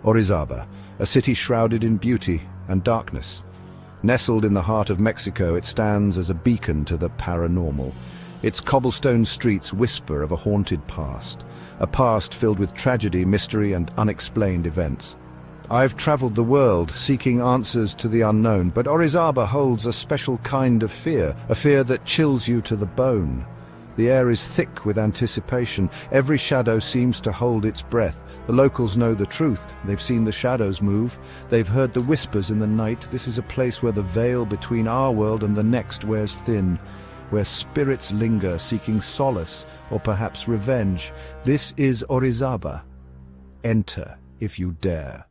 Orizaba, a city shrouded in beauty and darkness. Nestled in the heart of Mexico, it stands as a beacon to the paranormal. Its cobblestone streets whisper of a haunted past, a past filled with tragedy, mystery, and unexplained events. I've traveled the world seeking answers to the unknown, but Orizaba holds a special kind of fear, a fear that chills you to the bone. The air is thick with anticipation. Every shadow seems to hold its breath. The locals know the truth. They've seen the shadows move. They've heard the whispers in the night. This is a place where the veil between our world and the next wears thin, where spirits linger, seeking solace or perhaps revenge. This is Orizaba. Enter if you dare.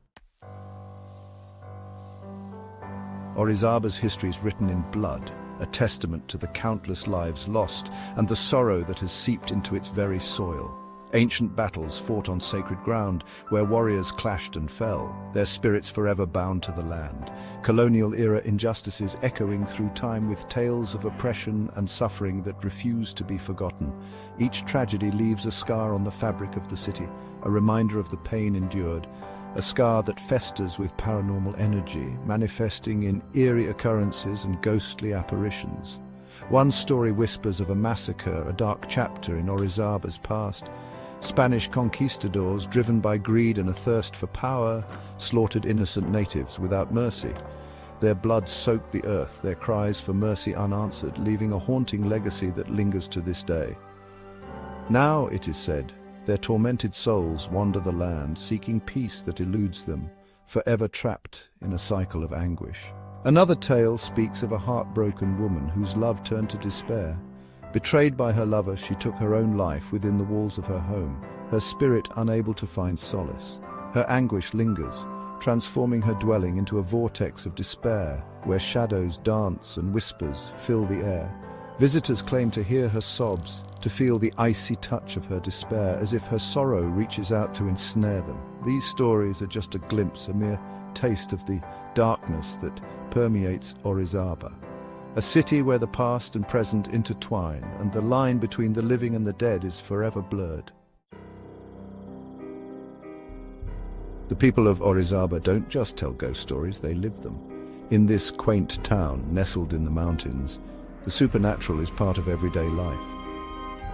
Orizaba's history is written in blood, a testament to the countless lives lost and the sorrow that has seeped into its very soil. Ancient battles fought on sacred ground, where warriors clashed and fell, their spirits forever bound to the land. Colonial-era injustices echoing through time with tales of oppression and suffering that refuse to be forgotten. Each tragedy leaves a scar on the fabric of the city, a reminder of the pain endured, a scar that festers with paranormal energy, manifesting in eerie occurrences and ghostly apparitions. One story whispers of a massacre, a dark chapter in Orizaba's past. Spanish conquistadors, driven by greed and a thirst for power, slaughtered innocent natives without mercy. Their blood soaked the earth, their cries for mercy unanswered, leaving a haunting legacy that lingers to this day. Now, it is said, their tormented souls wander the land, seeking peace that eludes them, forever trapped in a cycle of anguish. Another tale speaks of a heartbroken woman whose love turned to despair. Betrayed by her lover, she took her own life within the walls of her home, her spirit unable to find solace. Her anguish lingers, transforming her dwelling into a vortex of despair, where shadows dance and whispers fill the air. Visitors claim to hear her sobs, to feel the icy touch of her despair, as if her sorrow reaches out to ensnare them. These stories are just a glimpse, a mere taste of the darkness that permeates Orizaba. A city where the past and present intertwine, and the line between the living and the dead is forever blurred. The people of Orizaba don't just tell ghost stories, they live them. In this quaint town, nestled in the mountains, the supernatural is part of everyday life.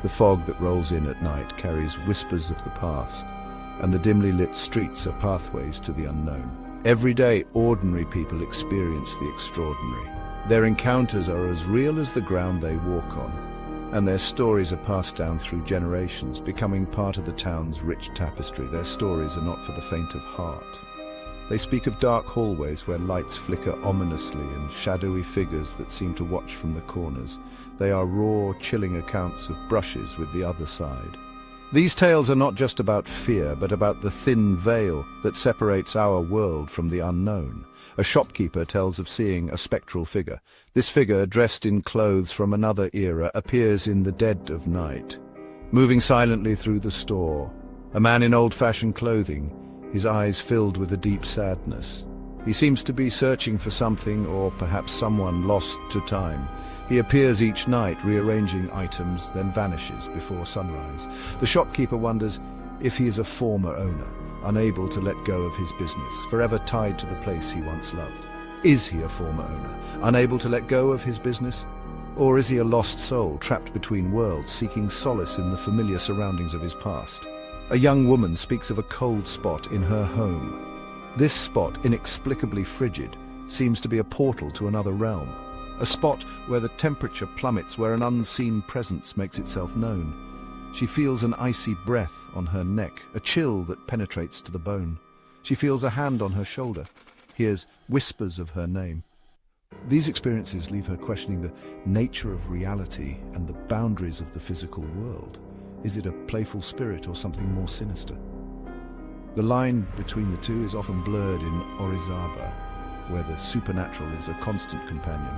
The fog that rolls in at night carries whispers of the past, and the dimly lit streets are pathways to the unknown. Every day, ordinary people experience the extraordinary. Their encounters are as real as the ground they walk on, and their stories are passed down through generations, becoming part of the town's rich tapestry. Their stories are not for the faint of heart. They speak of dark hallways where lights flicker ominously and shadowy figures that seem to watch from the corners. They are raw, chilling accounts of brushes with the other side. These tales are not just about fear, but about the thin veil that separates our world from the unknown. A shopkeeper tells of seeing a spectral figure. This figure, dressed in clothes from another era, appears in the dead of night, moving silently through the store. A man in old-fashioned clothing, his eyes filled with a deep sadness. He seems to be searching for something or perhaps someone lost to time. He appears each night, rearranging items, then vanishes before sunrise. The shopkeeper wonders if he is a former owner, unable to let go of his business, forever tied to the place he once loved. Is he a former owner, unable to let go of his business? Or is he a lost soul, trapped between worlds, seeking solace in the familiar surroundings of his past? A young woman speaks of a cold spot in her home. This spot, inexplicably frigid, seems to be a portal to another realm. A spot where the temperature plummets, where an unseen presence makes itself known. She feels an icy breath on her neck, a chill that penetrates to the bone. She feels a hand on her shoulder, hears whispers of her name. These experiences leave her questioning the nature of reality and the boundaries of the physical world. Is it a playful spirit or something more sinister? The line between the two is often blurred in Orizaba, where the supernatural is a constant companion.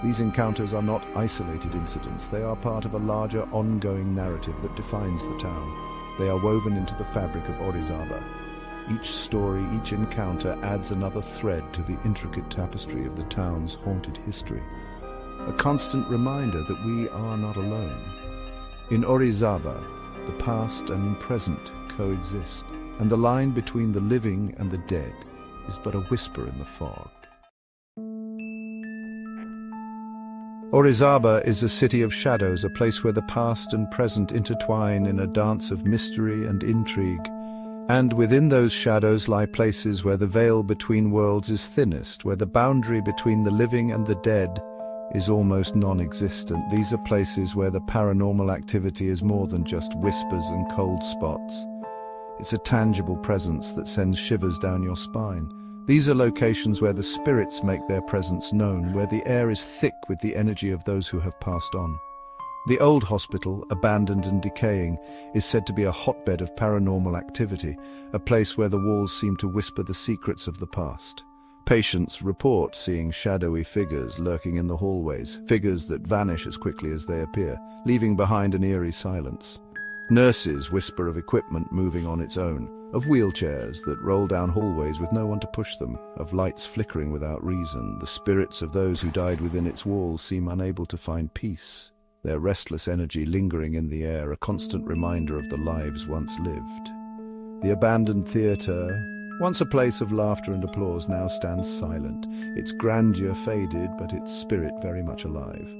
These encounters are not isolated incidents. They are part of a larger, ongoing narrative that defines the town. They are woven into the fabric of Orizaba. Each story, each encounter adds another thread to the intricate tapestry of the town's haunted history. A constant reminder that we are not alone. In Orizaba, the past and present coexist. and the line between the living and the dead is but a whisper in the fog. Orizaba is a city of shadows, a place where the past and present intertwine in a dance of mystery and intrigue. And within those shadows lie places where the veil between worlds is thinnest, where the boundary between the living and the dead is almost non-existent. These are places where the paranormal activity is more than just whispers and cold spots. It's a tangible presence that sends shivers down your spine. These are locations where the spirits make their presence known, where the air is thick with the energy of those who have passed on. The old hospital, abandoned and decaying, is said to be a hotbed of paranormal activity, a place where the walls seem to whisper the secrets of the past. Patients report seeing shadowy figures lurking in the hallways, figures that vanish as quickly as they appear, leaving behind an eerie silence. Nurses whisper of equipment moving on its own, of wheelchairs that roll down hallways with no one to push them, of lights flickering without reason. The spirits of those who died within its walls seem unable to find peace, their restless energy lingering in the air, a constant reminder of the lives once lived. The abandoned theatre, once a place of laughter and applause, now stands silent, its grandeur faded, but its spirit very much alive.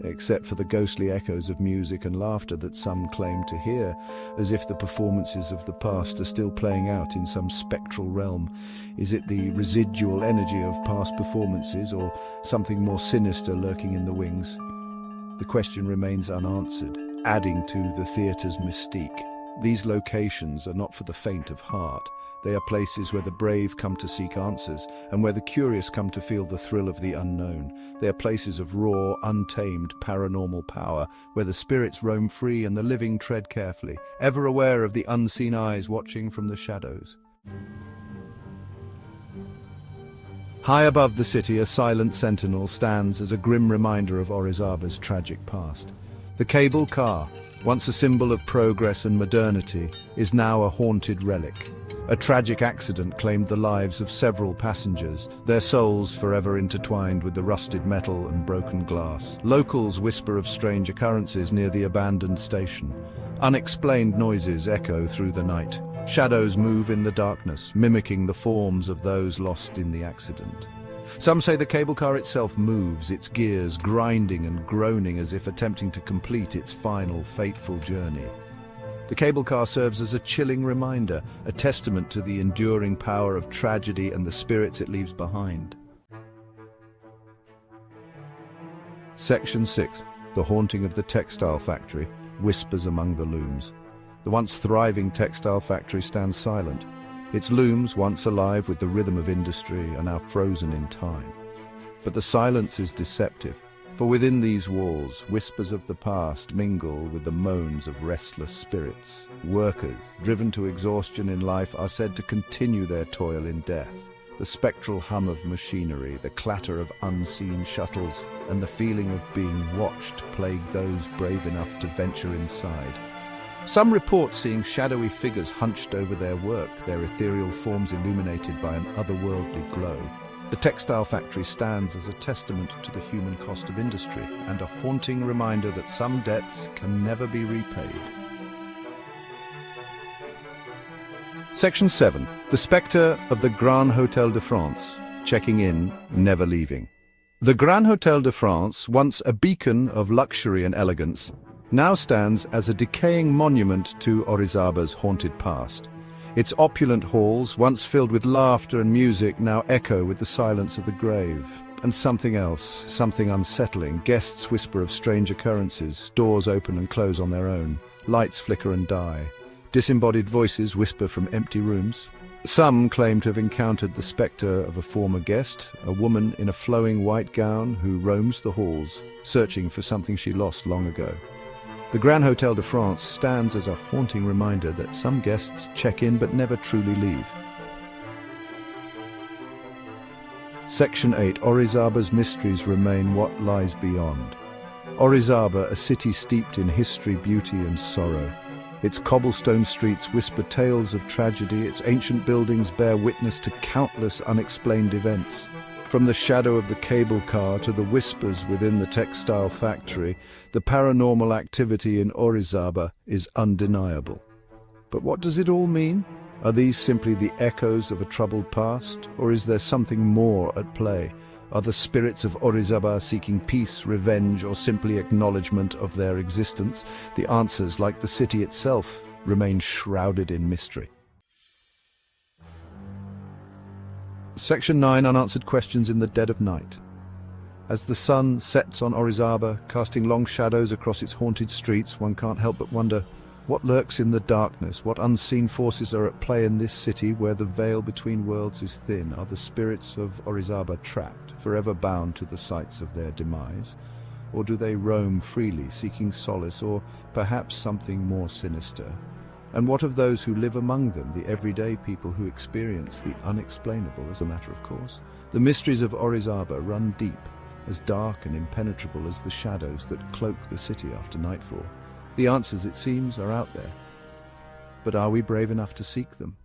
Except for the ghostly echoes of music and laughter that some claim to hear, as if the performances of the past are still playing out in some spectral realm. Is it the residual energy of past performances, or something more sinister lurking in the wings? The question remains unanswered, adding to the theatre's mystique. These locations are not for the faint of heart. They are places where the brave come to seek answers, and where the curious come to feel the thrill of the unknown. They are places of raw, untamed, paranormal power, where the spirits roam free and the living tread carefully, ever aware of the unseen eyes watching from the shadows. High above the city, a silent sentinel stands as a grim reminder of Orizaba's tragic past. The cable car, once a symbol of progress and modernity, is now a haunted relic. A tragic accident claimed the lives of several passengers, their souls forever intertwined with the rusted metal and broken glass. Locals whisper of strange occurrences near the abandoned station. Unexplained noises echo through the night. Shadows move in the darkness, mimicking the forms of those lost in the accident. Some say the cable car itself moves, its gears grinding and groaning as if attempting to complete its final fateful journey. The cable car serves as a chilling reminder, a testament to the enduring power of tragedy and the spirits it leaves behind. Section 6. The Haunting of the Textile Factory whispers among the looms. The once thriving textile factory stands silent. Its looms, once alive with the rhythm of industry, are now frozen in time. But the silence is deceptive, for within these walls, whispers of the past mingle with the moans of restless spirits. Workers, driven to exhaustion in life, are said to continue their toil in death. The spectral hum of machinery, the clatter of unseen shuttles, and the feeling of being watched plague those brave enough to venture inside. Some report seeing shadowy figures hunched over their work, their ethereal forms illuminated by an otherworldly glow. The textile factory stands as a testament to the human cost of industry and a haunting reminder that some debts can never be repaid. Section 7. The Spectre of the Grand Hotel de France, checking in, never leaving. The Grand Hotel de France, once a beacon of luxury and elegance, now stands as a decaying monument to Orizaba's haunted past. Its opulent halls, once filled with laughter and music, now echo with the silence of the grave. And something else, something unsettling. Guests whisper of strange occurrences. Doors open and close on their own. Lights flicker and die. Disembodied voices whisper from empty rooms. Some claim to have encountered the spectre of a former guest, a woman in a flowing white gown who roams the halls, searching for something she lost long ago. The Grand Hotel de France stands as a haunting reminder that some guests check in but never truly leave. Section 8. Orizaba's mysteries remain. What lies beyond? Orizaba, a city steeped in history, beauty and sorrow. Its cobblestone streets whisper tales of tragedy, its ancient buildings bear witness to countless unexplained events. From the shadow of the cable car to the whispers within the textile factory, the paranormal activity in Orizaba is undeniable. But what does it all mean? Are these simply the echoes of a troubled past, or is there something more at play? Are the spirits of Orizaba seeking peace, revenge, or simply acknowledgement of their existence? The answers, like the city itself, remain shrouded in mystery. Section 9. Unanswered questions in the dead of night. As the sun sets on Orizaba, casting long shadows across its haunted streets, one can't help but wonder, what lurks in the darkness? What unseen forces are at play in this city where the veil between worlds is thin? Are the spirits of Orizaba trapped, forever bound to the sites of their demise? Or do they roam freely, seeking solace, or perhaps something more sinister? And what of those who live among them, the everyday people who experience the unexplainable as a matter of course? The mysteries of Orizaba run deep, as dark and impenetrable as the shadows that cloak the city after nightfall. The answers, it seems, are out there. But are we brave enough to seek them?